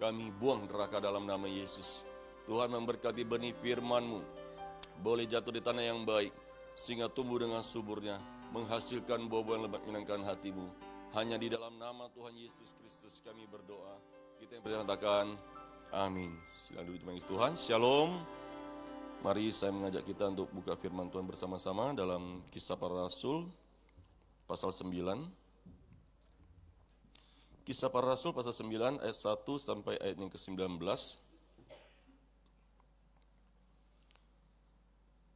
kami buang neraka dalam nama Yesus. Tuhan memberkati benih firman-Mu, boleh jatuh di tanah yang baik, sehingga tumbuh dengan suburnya, menghasilkan buah-buah yang lebat menyenangkan hati-Mu. Hanya di dalam nama Tuhan Yesus Kristus kami berdoa. Kita yang berkatakan, amin. Silakan duduk di Tuhan. Shalom. Mari saya mengajak kita untuk buka firman Tuhan bersama-sama dalam Kisah Para Rasul pasal 9. Kisah Para Rasul pasal 9 ayat 1 sampai ayat yang ke-19.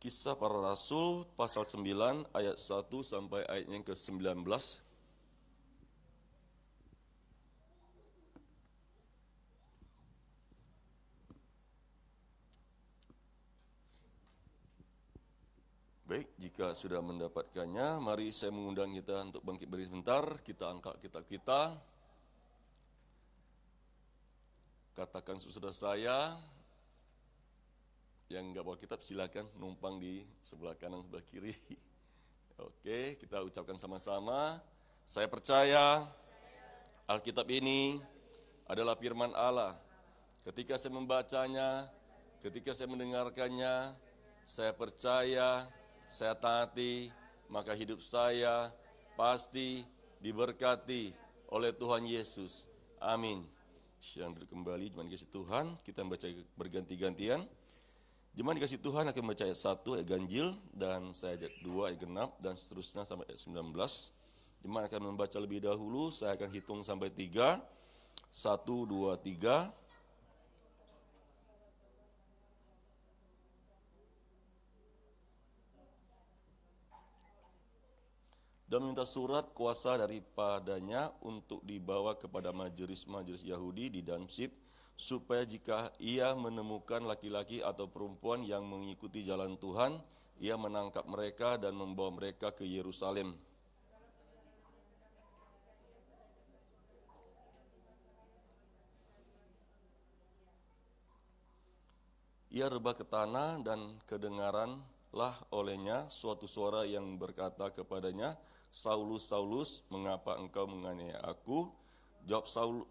Kisah Para Rasul pasal 9 ayat 1 sampai ayat yang ke-19. Baik, jika sudah mendapatkannya, mari saya mengundang kita untuk bangkit berdiri sebentar. Kita angkat kitab kita. Katakan saudara saya yang enggak bawa kitab, silakan numpang di sebelah kanan, sebelah kiri. Oke, kita ucapkan sama-sama. Saya percaya Alkitab ini adalah firman Allah. Ketika saya membacanya, ketika saya mendengarkannya, saya percaya, saya taati, maka hidup saya pasti diberkati oleh Tuhan Yesus. Amin. Silakan duduk kembali, jemaat dikasih Tuhan. Kita membaca berganti-gantian. Jemaat dikasih Tuhan akan membaca ayat 1 ayat ganjil, dan saya ayat 2 ayat genap, dan seterusnya sampai ayat 19. Jemaat akan membaca lebih dahulu, saya akan hitung sampai 3. 1, 2, 3. Dan meminta surat kuasa daripadanya untuk dibawa kepada majelis-majelis Yahudi di Damsyik, supaya jika ia menemukan laki-laki atau perempuan yang mengikuti jalan Tuhan, ia menangkap mereka dan membawa mereka ke Yerusalem. Ia rebah ke tanah dan kedengaranlah olehnya suatu suara yang berkata kepadanya, Saulus, Saulus, mengapa engkau menganiaya aku? Jawab Saul,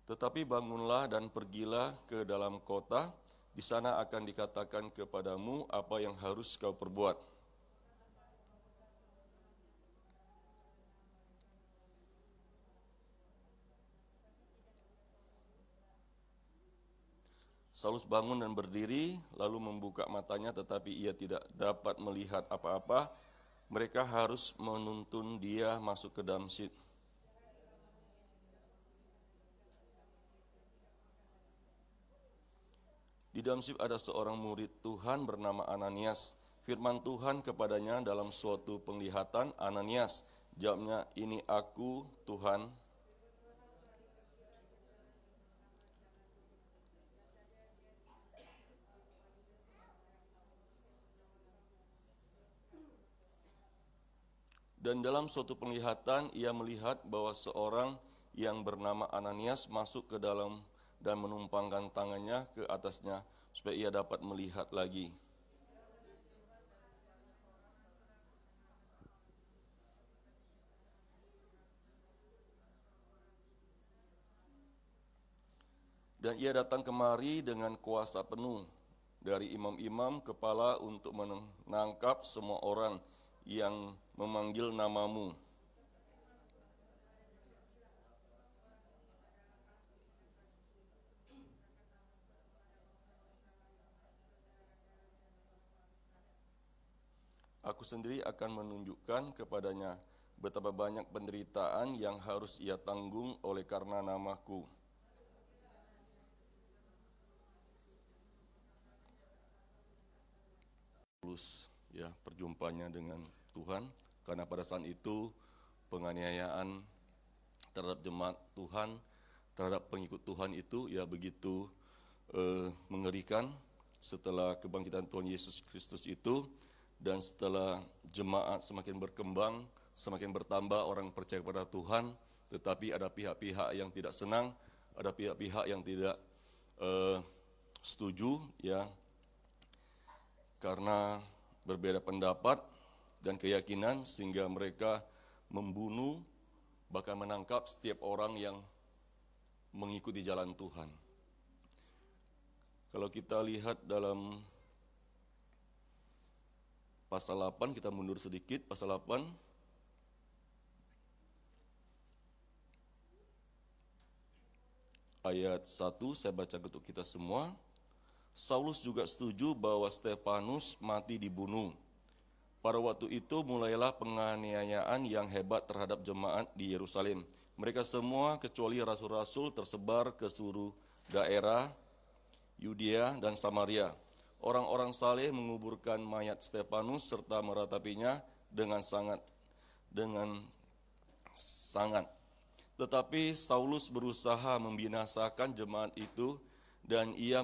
tetapi bangunlah dan pergilah ke dalam kota, di sana akan dikatakan kepadamu apa yang harus kau perbuat. Saulus bangun dan berdiri, lalu membuka matanya, tetapi ia tidak dapat melihat apa-apa. Mereka harus menuntun dia masuk ke Damsyik. Di Damsyik ada seorang murid Tuhan bernama Ananias. Firman Tuhan kepadanya dalam suatu penglihatan, Ananias. Jawabnya, ini aku, Tuhan. Dan dalam suatu penglihatan ia melihat bahwa seorang yang bernama Ananias masuk ke dalam dan menumpangkan tangannya ke atasnya supaya ia dapat melihat lagi. Dan ia datang kemari dengan kuasa penuh dari imam-imam kepala untuk menangkap semua orang yang memanggil namamu. Aku sendiri akan menunjukkan kepadanya betapa banyak penderitaan yang harus ia tanggung oleh karena namaku. Ya, perjumpaannya dengan Tuhan, karena pada saat itu penganiayaan terhadap jemaat Tuhan, terhadap pengikut Tuhan itu ya begitu mengerikan. Setelah kebangkitan Tuhan Yesus Kristus itu, dan setelah jemaat semakin berkembang, semakin bertambah orang percaya kepada Tuhan, tetapi ada pihak-pihak yang tidak senang, ada pihak-pihak yang tidak setuju, ya, karena berbeda pendapat dan keyakinan, sehingga mereka membunuh, bahkan menangkap setiap orang yang mengikuti jalan Tuhan. Kalau kita lihat dalam pasal 8, kita mundur sedikit, pasal 8. Ayat 1, saya baca untuk kita semua. Saulus juga setuju bahwa Stefanus mati dibunuh. Pada waktu itu mulailah penganiayaan yang hebat terhadap jemaat di Yerusalem. Mereka semua kecuali rasul-rasul tersebar ke seluruh daerah Yudea dan Samaria. Orang-orang saleh menguburkan mayat Stefanus serta meratapinya dengan sangat. Tetapi Saulus berusaha membinasakan jemaat itu dan ia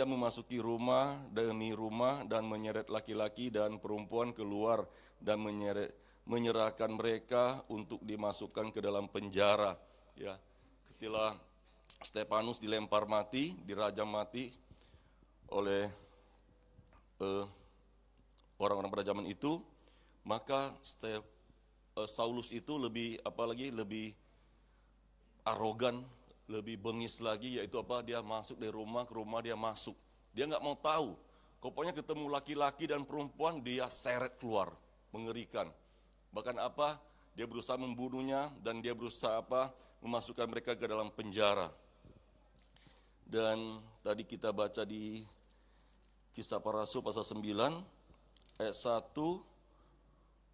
memasuki rumah demi rumah dan menyeret laki-laki dan perempuan keluar dan menyerahkan mereka untuk dimasukkan ke dalam penjara. Ya, ketika Stefanus dilempar mati, dirajam mati oleh orang-orang pada zaman itu, maka Saulus itu lebih arogan, lebih bengis lagi, yaitu dia masuk dari rumah ke rumah, dia masuk. Dia nggak mau tahu. Pokoknya ketemu laki-laki dan perempuan, dia seret keluar, mengerikan. Bahkan dia berusaha membunuhnya dan dia berusaha memasukkan mereka ke dalam penjara. Dan tadi kita baca di Kisah Para Rasul pasal 9 ayat 1.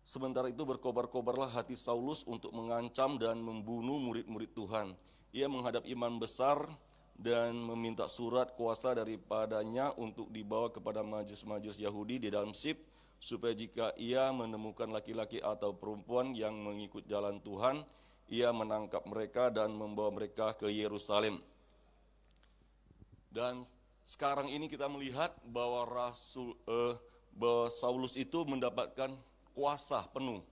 Sementara itu berkobar-kobarlah hati Saulus untuk mengancam dan membunuh murid-murid Tuhan. Ia menghadap imam besar dan meminta surat kuasa daripadanya untuk dibawa kepada majelis-majelis Yahudi di Damsyik, supaya jika ia menemukan laki-laki atau perempuan yang mengikut jalan Tuhan, ia menangkap mereka dan membawa mereka ke Yerusalem. Dan sekarang ini kita melihat bahwa bahwa Saulus itu mendapatkan kuasa penuh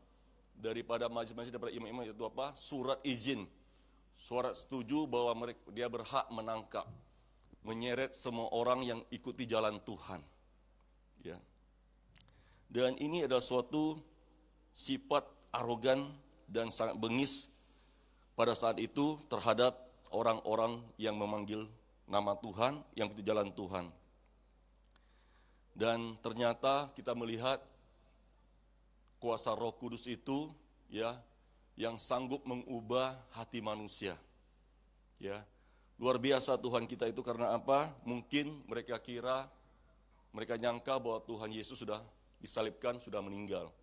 daripada majelis-majelis, daripada imam-imam, yaitu surat izin, surat setuju bahwa dia berhak menangkap, menyeret semua orang yang ikuti jalan Tuhan. Ya. Dan ini adalah suatu sifat arogan dan sangat bengis pada saat itu terhadap orang-orang yang memanggil nama Tuhan, yang ikuti jalan Tuhan. Dan ternyata kita melihat kuasa Roh Kudus itu, ya, yang sanggup mengubah hati manusia. Ya, luar biasa Tuhan kita itu. Karena mungkin mereka nyangka bahwa Tuhan Yesus sudah disalibkan, sudah meninggal.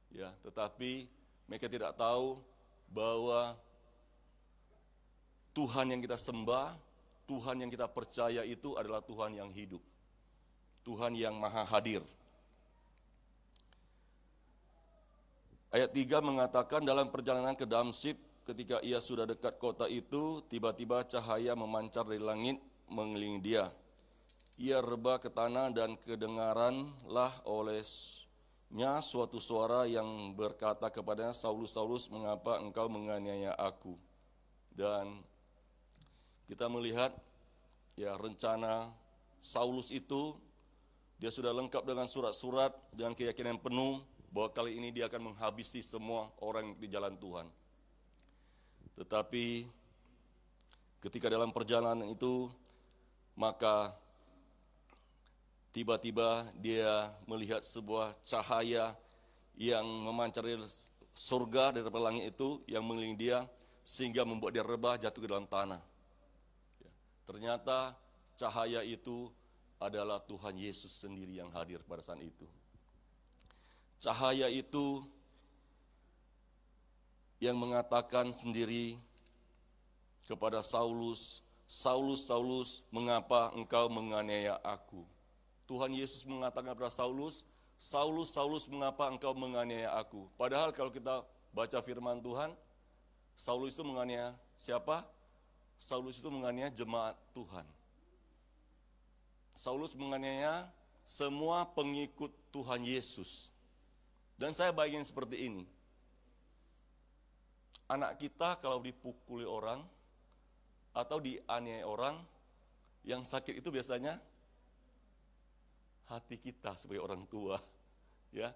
Ya, tetapi mereka tidak tahu bahwa Tuhan yang kita sembah, Tuhan yang kita percaya itu adalah Tuhan yang hidup, Tuhan yang maha hadir. Ayat 3 mengatakan, dalam perjalanan ke Damsyik, ketika ia sudah dekat kota itu, tiba-tiba cahaya memancar dari langit mengelilingi dia. Ia rebah ke tanah dan kedengaranlah olehnya suatu suara yang berkata kepadanya, Saulus, Saulus, mengapa engkau menganiaya aku? Dan kita melihat ya rencana Saulus itu, dia sudah lengkap dengan surat-surat, dengan keyakinan penuh bahwa kali ini dia akan menghabisi semua orang di jalan Tuhan. Tetapi ketika dalam perjalanan itu, maka tiba-tiba dia melihat sebuah cahaya yang memancar dari surga, dari langit itu, yang mengelilingi dia, sehingga membuat dia rebah, jatuh ke dalam tanah. Ternyata cahaya itu adalah Tuhan Yesus sendiri yang hadir pada saat itu. Cahaya itu yang mengatakan sendiri kepada Saulus, Saulus, Saulus, mengapa engkau menganiaya aku? Tuhan Yesus mengatakan kepada Saulus, Saulus, Saulus, mengapa engkau menganiaya aku? Padahal kalau kita baca firman Tuhan, Saulus itu menganiaya siapa? Saulus itu menganiaya jemaat Tuhan. Saulus menganiaya semua pengikut Tuhan Yesus. Dan saya bayangin seperti ini. Anak kita kalau dipukuli orang atau dianiaya orang, yang sakit itu biasanya hati kita sebagai orang tua. Ya,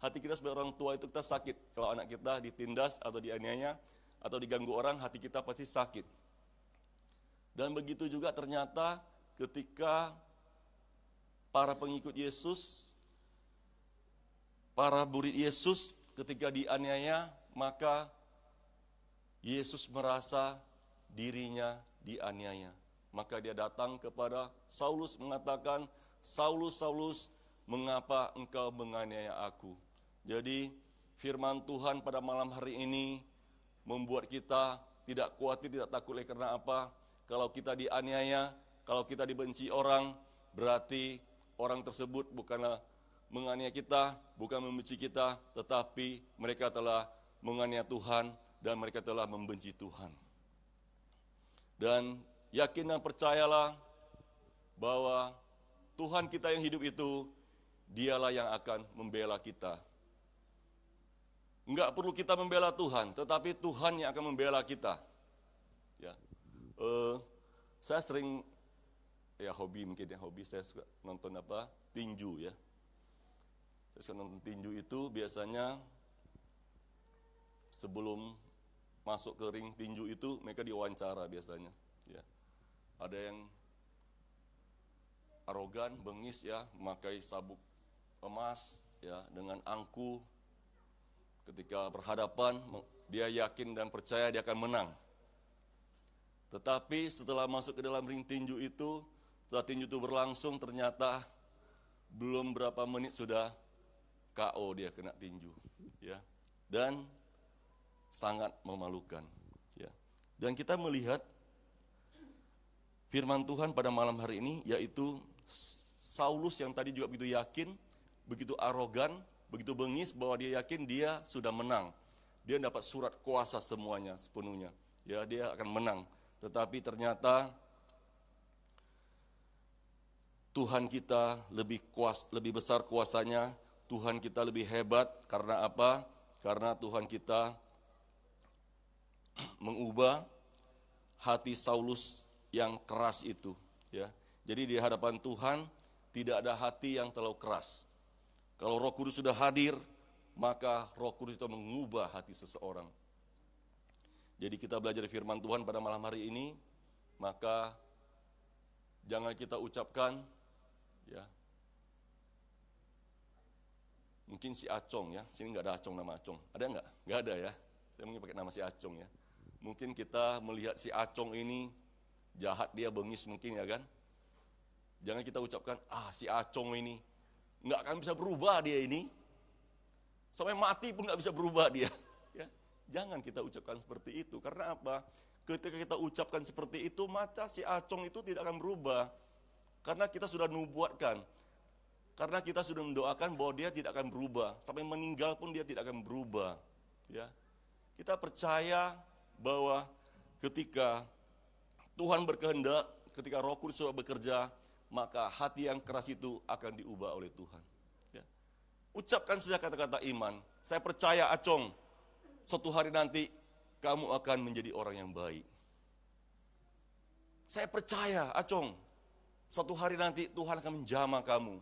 hati kita sebagai orang tua itu kita sakit. Kalau anak kita ditindas atau dianiaya atau diganggu orang, hati kita pasti sakit. Dan begitu juga ternyata ketika para pengikut Yesus, para murid Yesus ketika dianiaya, maka Yesus merasa dirinya dianiaya. Maka dia datang kepada Saulus mengatakan, Saulus, Saulus, mengapa engkau menganiaya aku? Jadi firman Tuhan pada malam hari ini membuat kita tidak khawatir, tidak takut. Karena apa? Kalau kita dianiaya, kalau kita dibenci orang, berarti orang tersebut bukanlah menganiaya kita, bukan membenci kita, tetapi mereka telah menganiaya Tuhan dan mereka telah membenci Tuhan. Dan yakin dan percayalah bahwa Tuhan kita yang hidup itu, dialah yang akan membela kita. Enggak perlu kita membela Tuhan, tetapi Tuhan yang akan membela kita. Ya, saya sering, hobi mungkin ya, hobi saya suka nonton tinju ya. Saya suka nonton tinju itu biasanya sebelum masuk ke ring tinju itu mereka diwawancara biasanya. Ya, ada yang arogan, bengis ya, memakai sabuk emas ya dengan angku. Ketika berhadapan, dia yakin dan percaya dia akan menang. Tetapi setelah masuk ke dalam ring tinju itu, setelah tinju itu berlangsung, ternyata belum berapa menit sudah KO dia kena tinju, ya, dan sangat memalukan, ya. Dan kita melihat firman Tuhan pada malam hari ini, yaitu Saulus yang tadi juga begitu yakin, begitu arogan, begitu bengis bahwa dia yakin dia sudah menang. Dia dapat surat kuasa semuanya, sepenuhnya. Ya, dia akan menang. Tetapi ternyata Tuhan kita lebih besar kuasanya, Tuhan kita lebih hebat. Karena apa? Karena Tuhan kita mengubah hati Saulus yang keras itu. Ya. Jadi di hadapan Tuhan tidak ada hati yang terlalu keras. Kalau Roh Kudus sudah hadir, maka Roh Kudus itu mengubah hati seseorang. Jadi kita belajar firman Tuhan pada malam hari ini, maka jangan kita ucapkan, ya, mungkin si Acong ya, sini nggak ada Acong, nama Acong, ada nggak? Nggak ada ya, saya mungkin pakai nama si Acong ya. Mungkin kita melihat si Acong ini jahat, dia bengis mungkin ya kan. Jangan kita ucapkan, si Acong ini nggak akan bisa berubah dia ini. Sampai mati pun nggak bisa berubah dia. Ya, jangan kita ucapkan seperti itu. Karena apa? Ketika kita ucapkan seperti itu, maka si Acong itu tidak akan berubah. Karena kita sudah nubuatkan. Karena kita sudah mendoakan bahwa dia tidak akan berubah. Sampai meninggal pun dia tidak akan berubah. Ya, kita percaya bahwa ketika Tuhan berkehendak, ketika Roh Kudus sudah bekerja, maka hati yang keras itu akan diubah oleh Tuhan. Ya. Ucapkan saja kata-kata iman. Saya percaya Acong, suatu hari nanti kamu akan menjadi orang yang baik. Saya percaya Acong, suatu hari nanti Tuhan akan menjamah kamu,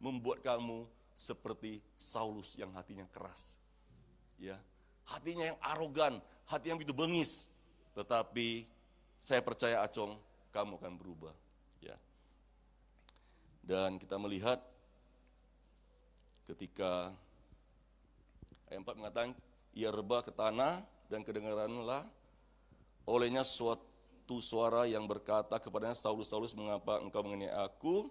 membuat kamu seperti Saulus yang hatinya keras. Ya, hatinya yang arogan, hati yang begitu bengis. Tetapi saya percaya Acong, kamu akan berubah. Ya. Dan kita melihat ketika ayat 4 mengatakan, ia rebah ke tanah dan kedengaranlah olehnya suatu suara yang berkata kepadanya, Saulus, Saulus, mengapa engkau menganiaya aku?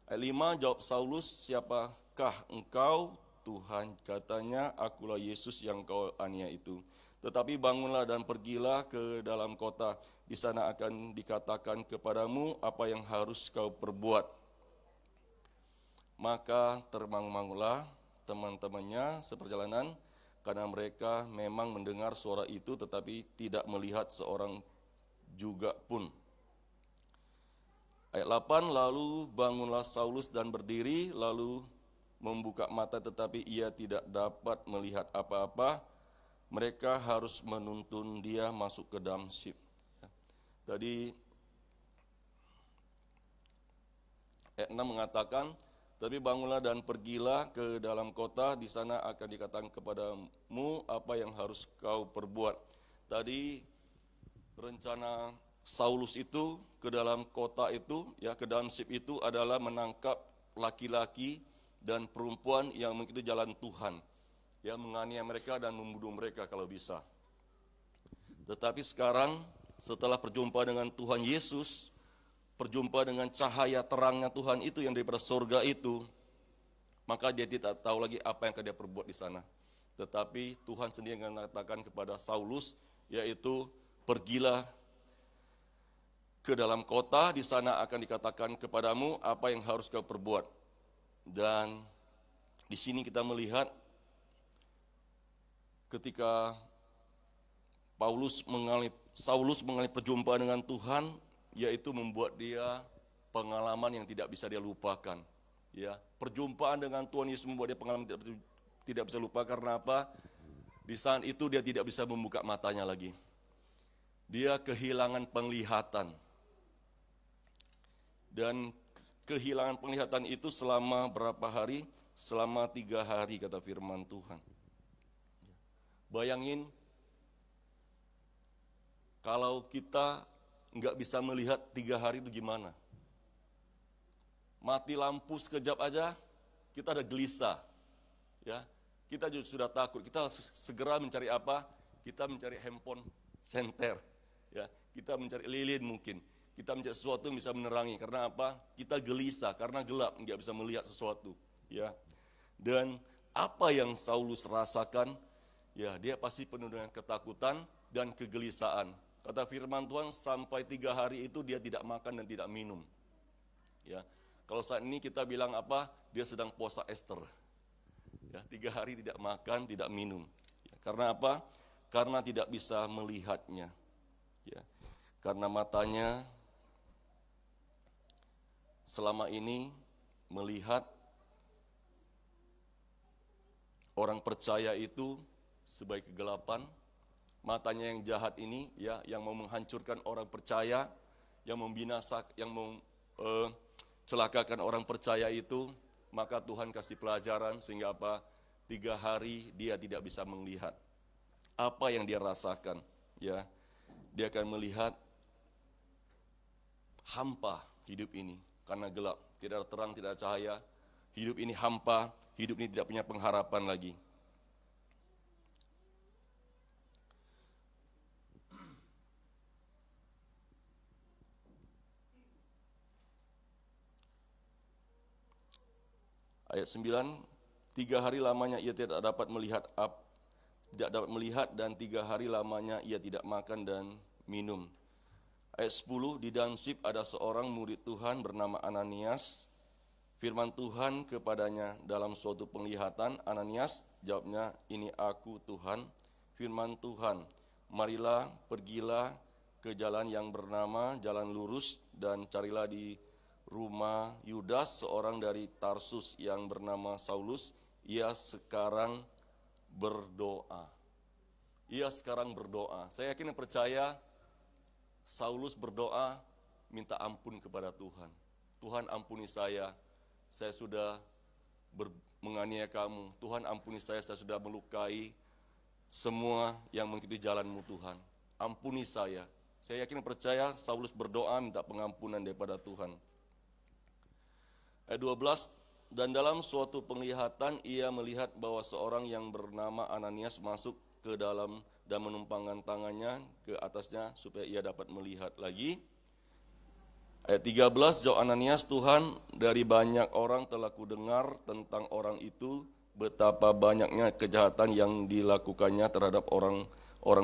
Ayat 5, jawab Saulus, siapakah engkau? Tuhan, katanya, akulah Yesus yang kau aniaya itu. Tetapi bangunlah dan pergilah ke dalam kota, di sana akan dikatakan kepadamu apa yang harus kau perbuat. Maka termangu-mangulah teman-temannya seperjalanan, karena mereka memang mendengar suara itu, tetapi tidak melihat seorang juga pun. Ayat 8, lalu bangunlah Saulus dan berdiri, lalu membuka mata, tetapi ia tidak dapat melihat apa-apa. Mereka harus menuntun dia masuk ke Damsyik. Tadi ayat 6 mengatakan, Tapi bangunlah dan pergilah ke dalam kota, di sana akan dikatakan kepadamu apa yang harus kau perbuat. Tadi rencana Saulus itu ke dalam kota itu, ya ke dalam sip itu adalah menangkap laki-laki dan perempuan yang mengikuti jalan Tuhan, ya menganiaya mereka dan membunuh mereka kalau bisa. Tetapi sekarang setelah perjumpaan dengan Tuhan Yesus, perjumpaan dengan cahaya terangnya Tuhan itu yang daripada surga itu, maka dia tidak tahu lagi apa yang akan dia perbuat di sana. Tetapi Tuhan sendiri yang mengatakan kepada Saulus, yaitu pergilah ke dalam kota, di sana akan dikatakan kepadamu apa yang harus kau perbuat. Dan di sini kita melihat ketika Saulus mengalami perjumpaan dengan Tuhan, yaitu membuat dia pengalaman yang tidak bisa dia lupakan. Ya, perjumpaan dengan Tuhan Yesus membuat dia pengalaman tidak bisa lupa. Karena apa? Di saat itu dia tidak bisa membuka matanya lagi. Dia kehilangan penglihatan. Dan kehilangan penglihatan itu selama berapa hari? Selama 3 hari kata firman Tuhan. Bayangin kalau kita nggak bisa melihat 3 hari itu gimana? Mati lampu sekejap aja, kita ada gelisah, ya. Kita juga sudah takut. Kita segera mencari apa? Kita mencari handphone senter, ya. Kita mencari lilin mungkin. Kita mencari sesuatu yang bisa menerangi. Karena apa? Kita gelisah karena gelap, nggak bisa melihat sesuatu, ya. Dan apa yang Saulus rasakan? Ya, dia pasti penuh dengan ketakutan dan kegelisahan. Kata firman Tuhan, sampai 3 hari itu dia tidak makan dan tidak minum. Ya, kalau saat ini kita bilang apa? Dia sedang puasa Ester. Ya, 3 hari tidak makan, tidak minum. Ya, karena apa? Karena tidak bisa melihatnya. Ya, karena matanya selama ini melihat orang percaya itu sebagai kegelapan. Matanya yang jahat ini, ya, yang mau menghancurkan orang percaya, yang membinasakan, yang celakakan orang percaya itu, maka Tuhan kasih pelajaran sehingga apa? 3 hari dia tidak bisa melihat. Apa yang dia rasakan, ya? Dia akan melihat hampa hidup ini karena gelap, tidak ada terang, tidak ada cahaya. Hidup ini hampa, hidup ini tidak punya pengharapan lagi. Ayat 9, 3 hari lamanya ia tidak dapat melihat dan 3 hari lamanya ia tidak makan dan minum. Ayat 10, di dalam sip ada seorang murid Tuhan bernama Ananias. Firman Tuhan kepadanya dalam suatu penglihatan, Ananias, jawabnya, ini aku Tuhan. Firman Tuhan, marilah pergilah ke jalan yang bernama Jalan Lurus dan carilah di rumah Yudas seorang dari Tarsus yang bernama Saulus. Ia sekarang berdoa. Saya yakin dan percaya Saulus berdoa minta ampun kepada Tuhan. Tuhan ampuni saya sudah menganiaya kamu. Tuhan ampuni saya sudah melukai semua yang mengikuti jalanmu Tuhan. Ampuni saya. Saya yakin dan percaya Saulus berdoa minta pengampunan daripada Tuhan. Ayat 12, dan dalam suatu penglihatan ia melihat bahwa seorang yang bernama Ananias masuk ke dalam dan menumpangkan tangannya ke atasnya supaya ia dapat melihat lagi. Ayat 13, jawab Ananias, Tuhan, dari banyak orang telah kudengar tentang orang itu, betapa banyaknya kejahatan yang dilakukannya terhadap orang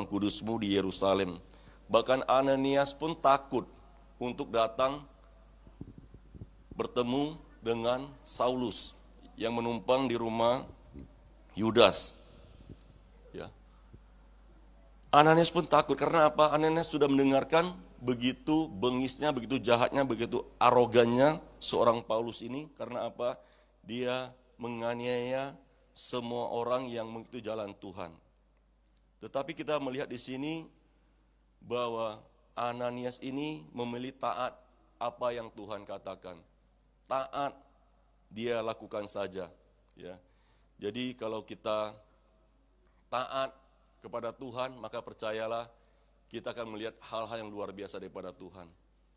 kudusmu di Yerusalem. Bahkan Ananias pun takut untuk datang bertemu dengan Saulus yang menumpang di rumah Yudas. Ya. Ananias pun takut karena apa? Ananias sudah mendengarkan begitu bengisnya, begitu jahatnya, begitu arogannya seorang Paulus ini. Karena apa? Dia menganiaya semua orang yang mengikuti jalan Tuhan. Tetapi kita melihat di sini bahwa Ananias ini memilih taat apa yang Tuhan katakan. Taat dia lakukan saja. Ya. Jadi kalau kita taat kepada Tuhan, maka percayalah kita akan melihat hal-hal yang luar biasa daripada Tuhan.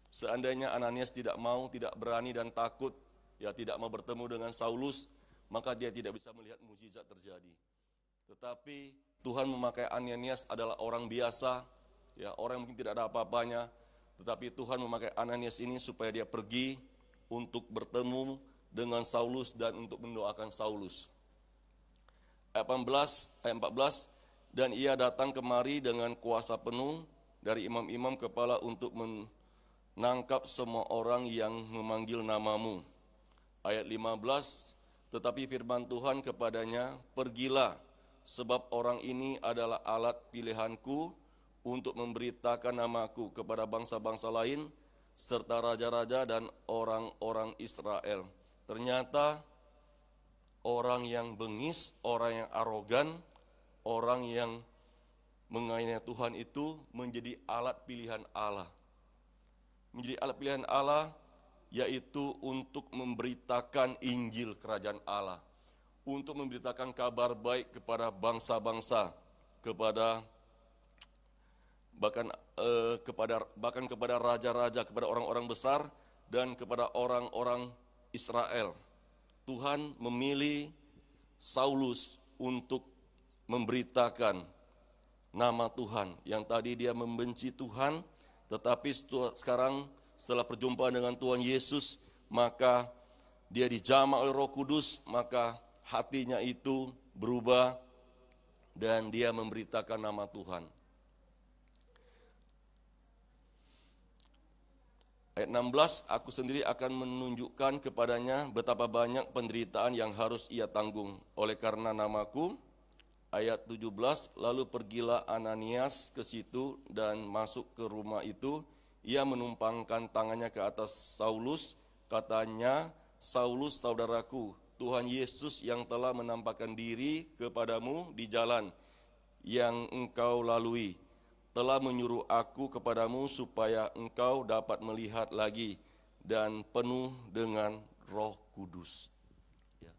Seandainya Ananias tidak mau, tidak berani dan takut, ya tidak mau bertemu dengan Saulus, maka dia tidak bisa melihat mukjizat terjadi. Tetapi Tuhan memakai Ananias adalah orang biasa, ya orang yang mungkin tidak ada apa-apanya, tetapi Tuhan memakai Ananias ini supaya dia pergi untuk bertemu dengan Saulus dan untuk mendoakan Saulus. Ayat 14, dan ia datang kemari dengan kuasa penuh dari imam-imam kepala untuk menangkap semua orang yang memanggil namamu. Ayat 15, tetapi firman Tuhan kepadanya, pergilah, sebab orang ini adalah alat pilihanku untuk memberitakan namaku kepada bangsa-bangsa lain, serta raja-raja dan orang-orang Israel. Ternyata orang yang bengis, orang yang arogan, orang yang menganiaya Tuhan itu menjadi alat pilihan Allah. Menjadi alat pilihan Allah, yaitu untuk memberitakan Injil Kerajaan Allah, untuk memberitakan kabar baik kepada bangsa-bangsa, bahkan kepada raja-raja, kepada orang-orang besar, dan kepada orang-orang Israel. Tuhan memilih Saulus untuk memberitakan nama Tuhan, yang tadi dia membenci Tuhan, tetapi sekarang setelah perjumpaan dengan Tuhan Yesus, maka dia dijamah oleh Roh Kudus, maka hatinya itu berubah dan dia memberitakan nama Tuhan. Ayat 16, aku sendiri akan menunjukkan kepadanya betapa banyak penderitaan yang harus ia tanggung oleh karena namaku. Ayat 17, lalu pergilah Ananias ke situ dan masuk ke rumah itu. Ia menumpangkan tangannya ke atas Saulus, katanya, Saulus saudaraku, Tuhan Yesus yang telah menampakkan diri kepadamu di jalan yang engkau lalui, telah menyuruh aku kepadamu supaya engkau dapat melihat lagi dan penuh dengan Roh Kudus. Ya.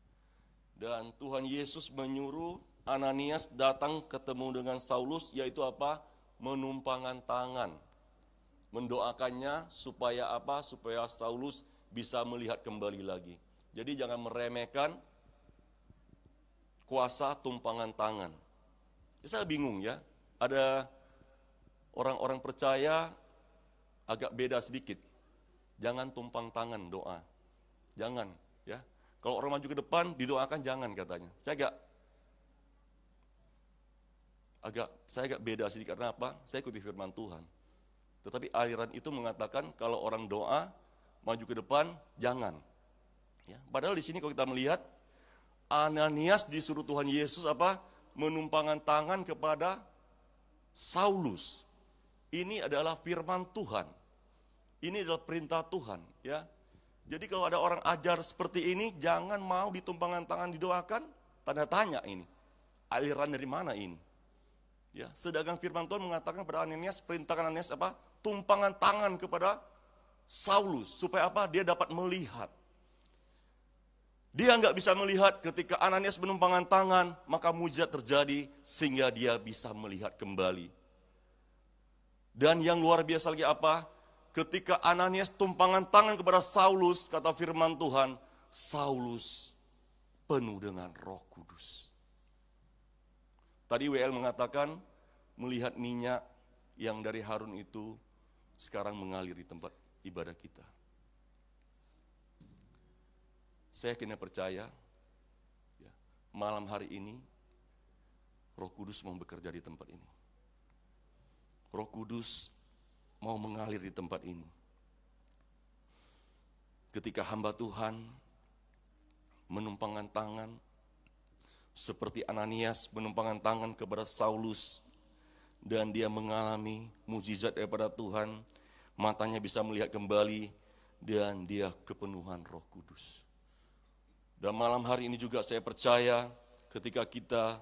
Dan Tuhan Yesus menyuruh Ananias datang ketemu dengan Saulus, yaitu apa? Menumpangkan tangan. Mendoakannya supaya apa? Supaya Saulus bisa melihat kembali lagi. Jadi jangan meremehkan kuasa tumpangan tangan. Saya bingung ya, ada orang-orang percaya agak beda sedikit. Jangan tumpang tangan doa. Jangan ya. Kalau orang maju ke depan didoakan jangan katanya. Saya agak beda sedikit karena apa? Saya ikuti firman Tuhan. Tetapi aliran itu mengatakan kalau orang doa maju ke depan jangan. Ya, padahal di sini kalau kita melihat Ananias disuruh Tuhan Yesus apa? Menumpangkan tangan kepada Saulus. Ini adalah firman Tuhan. Ini adalah perintah Tuhan, ya. Jadi kalau ada orang ajar seperti ini, jangan mau ditumpangkan tangan didoakan, tanda tanya ini. Aliran dari mana ini? Ya, sedangkan firman Tuhan mengatakan kepada Ananias, perintahkan Ananias apa? Tumpangan tangan kepada Saulus supaya apa? Dia dapat melihat. Dia nggak bisa melihat ketika Ananias menumpangkan tangan, maka mujizat terjadi sehingga dia bisa melihat kembali. Dan yang luar biasa lagi apa? Ketika Ananias tumpangan tangan kepada Saulus, kata firman Tuhan, Saulus penuh dengan Roh Kudus. Tadi WL mengatakan melihat minyak yang dari Harun itu sekarang mengalir di tempat ibadah kita. Saya kena percaya, ya, malam hari ini Roh Kudus mau bekerja di tempat ini. Roh Kudus mau mengalir di tempat ini. Ketika hamba Tuhan menumpangkan tangan, seperti Ananias menumpangkan tangan kepada Saulus, dan dia mengalami mukjizat daripada Tuhan, matanya bisa melihat kembali, dan dia kepenuhan Roh Kudus. Dan malam hari ini juga saya percaya ketika kita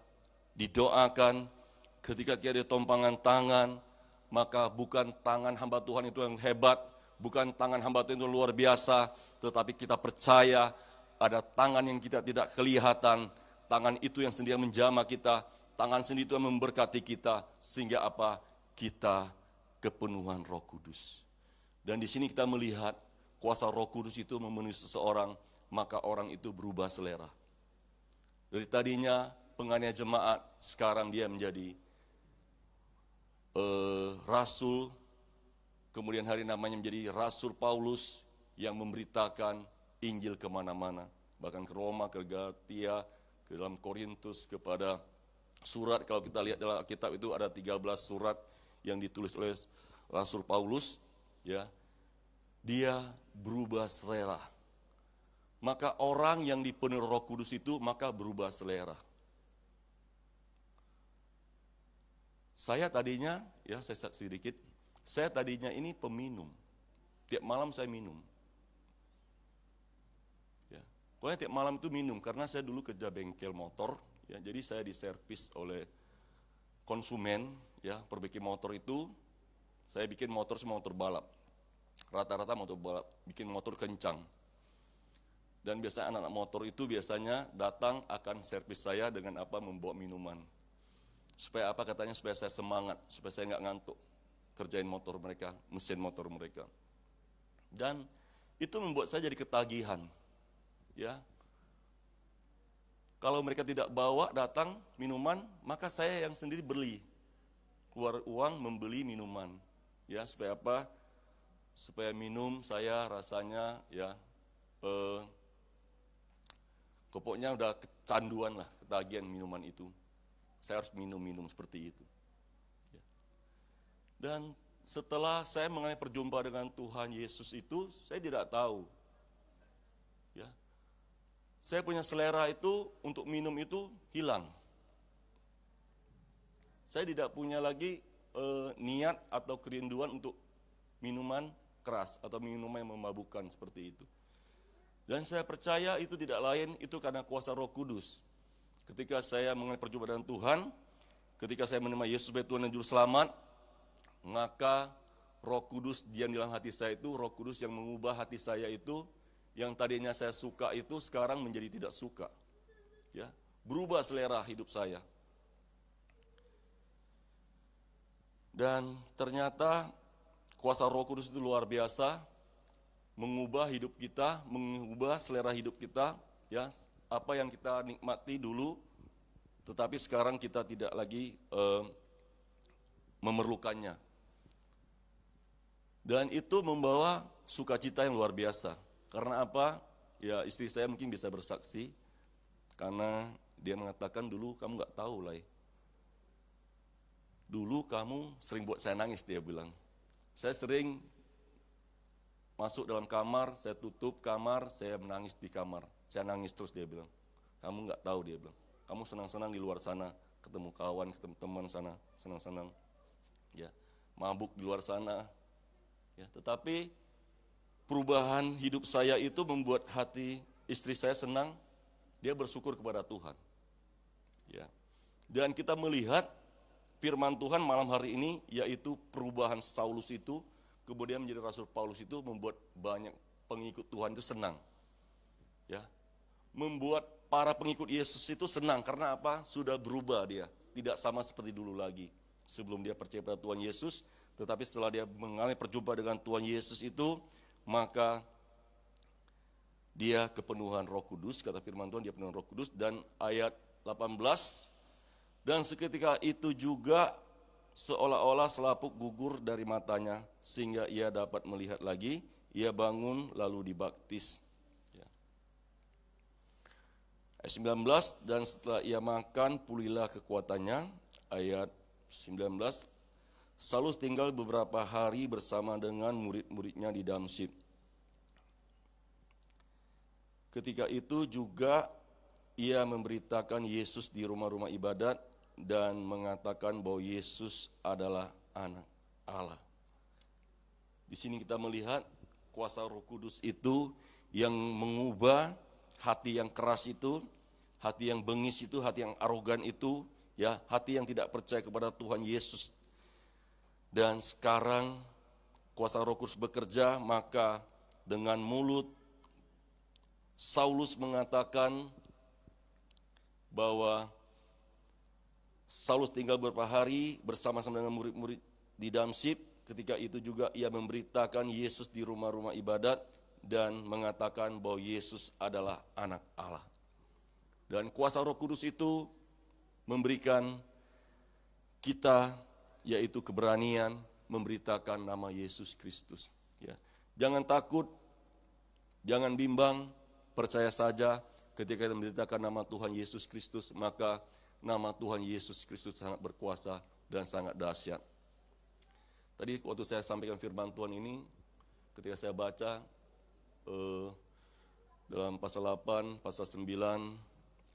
didoakan, ketika kita ditumpangkan tangan, maka bukan tangan hamba Tuhan itu yang hebat, bukan tangan hamba Tuhan itu luar biasa, tetapi kita percaya ada tangan yang kita tidak kelihatan, tangan itu yang sendiri menjamah kita, tangan sendiri itu yang memberkati kita, sehingga apa? Kita kepenuhan Roh Kudus. Dan di sini kita melihat kuasa Roh Kudus itu memenuhi seseorang, maka orang itu berubah selera. Dari tadinya penganiaya jemaat, sekarang dia menjadi rasul, kemudian hari namanya menjadi Rasul Paulus yang memberitakan Injil kemana-mana, bahkan ke Roma, ke Galatia, ke dalam Korintus, kepada surat. Kalau kita lihat dalam kitab itu ada 13 surat yang ditulis oleh Rasul Paulus, ya, dia berubah selera. Maka orang yang dipenuhi Roh Kudus itu maka berubah selera. Saya tadinya, ya saya saksi sedikit, saya tadinya ini peminum. Tiap malam saya minum. Ya, pokoknya tiap malam itu minum, karena saya dulu kerja bengkel motor, ya, jadi saya diservis oleh konsumen, ya, perbaiki motor itu, saya bikin motor semua motor balap. Rata-rata motor balap, bikin motor kencang. Dan biasanya anak-anak motor itu biasanya datang akan servis saya dengan apa? Membawa minuman. Supaya apa katanya? Supaya saya semangat, supaya saya nggak ngantuk kerjain motor mereka, mesin motor mereka. Dan itu membuat saya jadi ketagihan. Ya, kalau mereka tidak bawa datang minuman, maka saya yang sendiri beli, keluar uang membeli minuman. Ya, supaya apa? Supaya minum saya rasanya ya, pokoknya udah kecanduan lah, ketagihan minuman itu. Saya harus minum seperti itu. Ya. Dan setelah saya mengalami perjumpaan dengan Tuhan Yesus itu, saya tidak tahu. Ya. Saya punya selera itu untuk minum itu hilang. Saya tidak punya lagi niat atau kerinduan untuk minuman keras atau minuman yang memabukkan seperti itu. Dan saya percaya itu tidak lain, itu karena kuasa Roh Kudus. Ketika saya mengalami perjumpaan dengan Tuhan, ketika saya menerima Yesus sebagai Tuhan dan Juru Selamat, maka Roh Kudus diam di dalam hati saya itu, Roh Kudus yang mengubah hati saya itu, yang tadinya saya suka itu sekarang menjadi tidak suka. Ya, berubah selera hidup saya. Dan ternyata kuasa Roh Kudus itu luar biasa, mengubah hidup kita, mengubah selera hidup kita, ya. Apa yang kita nikmati dulu, tetapi sekarang kita tidak lagi memerlukannya. Dan itu membawa sukacita yang luar biasa. Karena apa? Ya, istri saya mungkin bisa bersaksi, karena dia mengatakan dulu kamu nggak tahu lah. Dulu kamu sering buat saya nangis, dia bilang. Saya sering masuk dalam kamar, saya tutup kamar, saya menangis di kamar. Saya nangis terus, dia bilang. Kamu nggak tahu, dia bilang. Kamu senang-senang di luar sana, ketemu kawan, ketemu teman sana, senang-senang. Ya, mabuk di luar sana. Ya, tetapi perubahan hidup saya itu membuat hati istri saya senang. Dia bersyukur kepada Tuhan. Ya. Dan kita melihat firman Tuhan malam hari ini, yaitu perubahan Saulus itu kemudian menjadi Rasul Paulus itu membuat banyak pengikut Tuhan itu senang. Ya, membuat para pengikut Yesus itu senang, karena apa? Sudah berubah dia, tidak sama seperti dulu lagi. Sebelum dia percaya pada Tuhan Yesus, tetapi setelah dia mengalami perjumpaan dengan Tuhan Yesus itu, maka dia kepenuhan Roh Kudus, kata firman Tuhan, dia penuh Roh Kudus. Dan ayat 18, dan seketika itu juga seolah-olah selaput gugur dari matanya, sehingga ia dapat melihat lagi. Ia bangun lalu dibaptis. Ayat 19, dan setelah ia makan pulihlah kekuatannya. Ayat 19, Saulus tinggal beberapa hari bersama dengan murid-muridnya di Damsyik. Ketika itu juga ia memberitakan Yesus di rumah-rumah ibadat dan mengatakan bahwa Yesus adalah anak Allah. Di sini kita melihat kuasa Roh Kudus itu yang mengubah hati yang keras itu, hati yang bengis itu, hati yang arogan itu, ya, hati yang tidak percaya kepada Tuhan Yesus. Dan sekarang kuasa Roh Kudus bekerja, maka dengan mulut Saulus mengatakan bahwa Saulus tinggal beberapa hari bersama-sama dengan murid-murid di Damsyik. Ketika itu juga ia memberitakan Yesus di rumah-rumah ibadat dan mengatakan bahwa Yesus adalah anak Allah. Dan kuasa Roh Kudus itu memberikan kita yaitu keberanian memberitakan nama Yesus Kristus. Ya. Jangan takut, jangan bimbang, percaya saja ketika kita memberitakan nama Tuhan Yesus Kristus, maka nama Tuhan Yesus Kristus sangat berkuasa dan sangat dahsyat. Tadi waktu saya sampaikan firman Tuhan ini, ketika saya baca dalam pasal 8, pasal 9,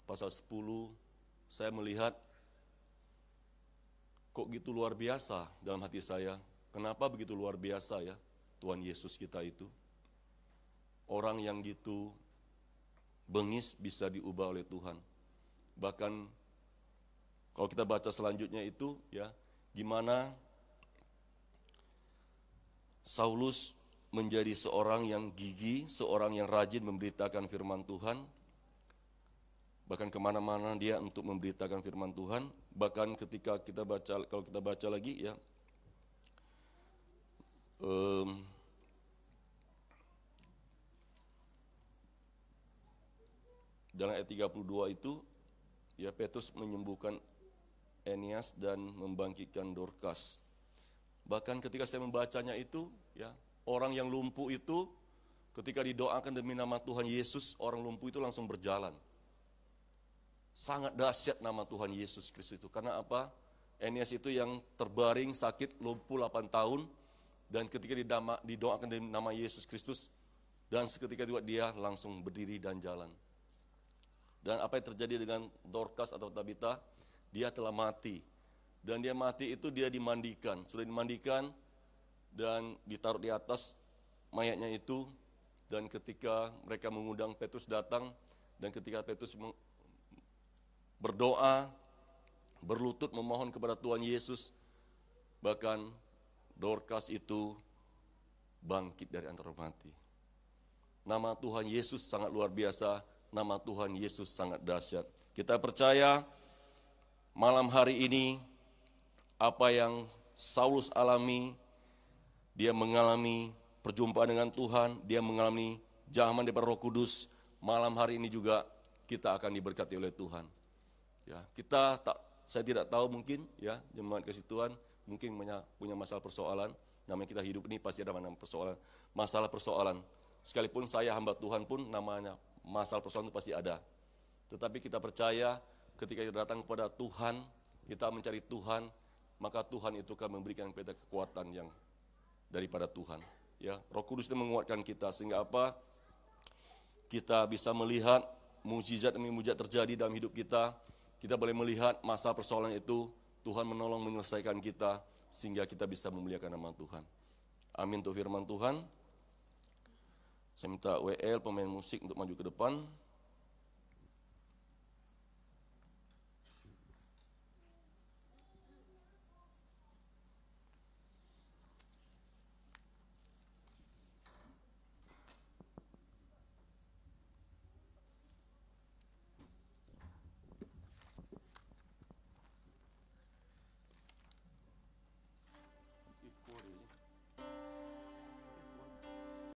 pasal 10, saya melihat kok gitu luar biasa dalam hati saya. Kenapa begitu luar biasa ya Tuhan Yesus kita itu? Orang yang gitu bengis bisa diubah oleh Tuhan. Bahkan kalau kita baca selanjutnya itu ya, gimana Saulus menjadi seorang yang gigih, seorang yang rajin memberitakan firman Tuhan. Bahkan kemana-mana dia untuk memberitakan firman Tuhan. Bahkan ketika kita baca, kalau kita baca lagi ya, dalam ayat 32 itu, ya Petrus menyembuhkan Eneas dan membangkitkan Dorcas. Bahkan ketika saya membacanya itu, ya orang yang lumpuh itu ketika didoakan demi nama Tuhan Yesus, orang lumpuh itu langsung berjalan. Sangat dahsyat nama Tuhan Yesus Kristus itu. Karena apa? Eneas itu yang terbaring sakit lumpuh 8 tahun, dan ketika didoakan demi nama Yesus Kristus, dan seketika juga dia langsung berdiri dan jalan. Dan apa yang terjadi dengan Dorcas atau Tabita? Dia telah mati. Dan dia mati itu dia dimandikan. Sudah dimandikan dan ditaruh di atas mayatnya itu. Dan ketika mereka mengundang Petrus datang, dan ketika Petrus berdoa, berlutut memohon kepada Tuhan Yesus, bahkan Dorcas itu bangkit dari antara mati. Nama Tuhan Yesus sangat luar biasa. Nama Tuhan Yesus sangat dahsyat. Kita percaya malam hari ini apa yang Saulus alami, dia mengalami perjumpaan dengan Tuhan, dia mengalami jamahan daripada Roh Kudus. Malam hari ini juga kita akan diberkati oleh Tuhan. Ya, saya tidak tahu mungkin ya jemaat kasih Tuhan mungkin punya masalah persoalan. Namanya kita hidup ini pasti ada masalah persoalan. Sekalipun saya hamba Tuhan pun namanya masalah persoalan itu pasti ada. Tetapi kita percaya ketika kita datang kepada Tuhan, kita mencari Tuhan, maka Tuhan itu akan memberikan kita kekuatan yang daripada Tuhan. Ya, Roh Kudus itu menguatkan kita sehingga apa? Kita bisa melihat mukjizat demi mukjizat terjadi dalam hidup kita. Kita boleh melihat masa persoalan itu Tuhan menolong menyelesaikan kita sehingga kita bisa memuliakan nama Tuhan. Amin untuk firman Tuhan. Saya minta WL pemain musik untuk maju ke depan.